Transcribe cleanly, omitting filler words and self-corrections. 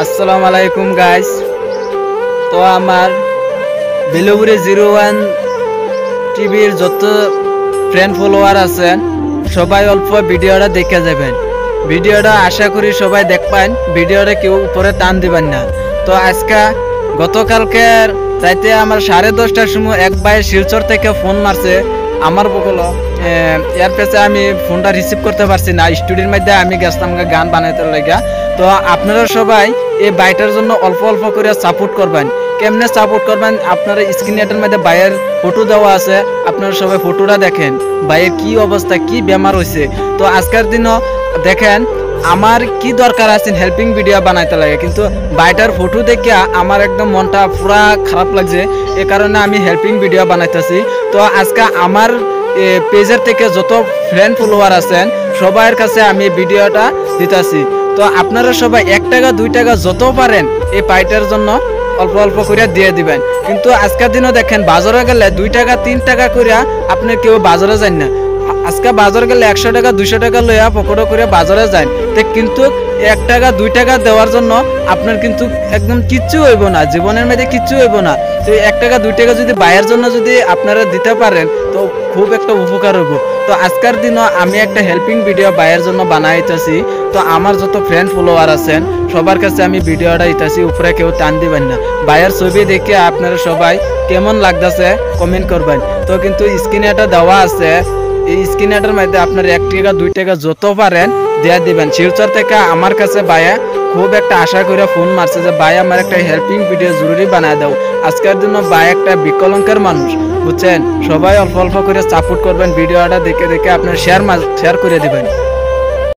আসসালামু আলাইকুম গাইস। তো আমার বেলুগুড়ি 01 টিভির যত ফ্রেন্ড ফলোয়ার আছেন সবাই অল্প ভিডিওটা দেখে যাবেন। ভিডিওটা আশা করি সবাই দেখবেন, ভিডিওটা কেউ উপরে টান দিবেন না। তো আজকে গতকালকের রাতে আমার 10:30টার সময় এক ভাই শিলচর থেকে ফোন মারছে আমার বকলো। এর পেছে আমি ফোনটা রিসিভ করতে পারছি না, স্টুডিওর মধ্যে আমি গেছিলাম গান বানাইতে লাগা। তো আপনারা সবাই এই বাইটার জন্য অল্প অল্প করে সাপোর্ট করবেন। কেমনে সাপোর্ট করবেন, আপনারা স্ক্রিনের মধ্যে বাইয়ের ফটো দেওয়া আছে, আপনারা সবাই ফটোটা দেখেন বাইয়ের কি অবস্থা, কি বেমার হয়েছে। তো আজকের দিনও দেখেন আমার কি দরকার আছে হেল্পিং ভিডিও বানাইতে লাগে, কিন্তু বাইটার ফটো দেখে আমার একদম মনটা পুরা খারাপ লাগছে। এ কারণে আমি হেল্পিং ভিডিও বানাইতেছি। তো আজকে আমার পেজের থেকে যত ফ্রেন্ড ফলোয়ার আছেন সবার কাছে আমি ভিডিওটা দিতেছি। তো আপনারা সবাই 1 টাকা 2 টাকা যত পারেন এই পাইটার জন্য অল্প অল্প করে দিয়ে দিবেন। কিন্তু আজকের দিনও দেখেন বাজারে গেলে 2 টাকা 3 টাকা করে আপনি কেউ বাজারে যান না। আজকে বাজার গেলে 100 টাকা 200 টাকা লইয়া পকেটে করে বাজারে যান, কিন্তু 1 টাকা 2 টাকা দেওয়ার জন্য আপনার কিন্তু একদম কিচ্ছু হইব না, জীবনের মধ্যে কিচ্ছু হইব না। তো 1 টাকা 2 টাকা যদি বাইয়ের জন্য যদি আপনারা দিতে পারেন তো খুব একটা উপকার হইব। তো আজকের দিনও আমি একটা হেল্পিং ভিডিও বাইয়ের জন্য বানাইতেছি। তো আমার যত ফ্রেন্ড ফলোয়ার আছেন সবার কাছে আমি ভিডিওটা দিতেছি, উপরে কেউ টান দিবেন না। বাইয়ের ছবি দেখে আপনারা সবাই কেমন লাগতেছে কমেন্ট করবেন। তো কিন্তু স্ক্রিনেটা দেওয়া আছে, এই স্ক্রিনেটার মধ্যে আপনার 1 টাকা 2 টাকা যত পারেন দিয়ে দিবেন। শিলচর থেকে আমার কাছে ভাইয়া খুব একটা আশা করে ফোন মারছে যে ভাই আমার একটা হেল্পিং ভিডিও জরুরি বানায় দাও। আজকের জন্য ভাই একটা বিকলাঙ্গের মানুষ, বুঝছেন। সবাই অল্প অল্প করে সাপোর্ট করবেন, ভিডিওটা দেখে দেখে আপনার শেয়ার করে দিবেন।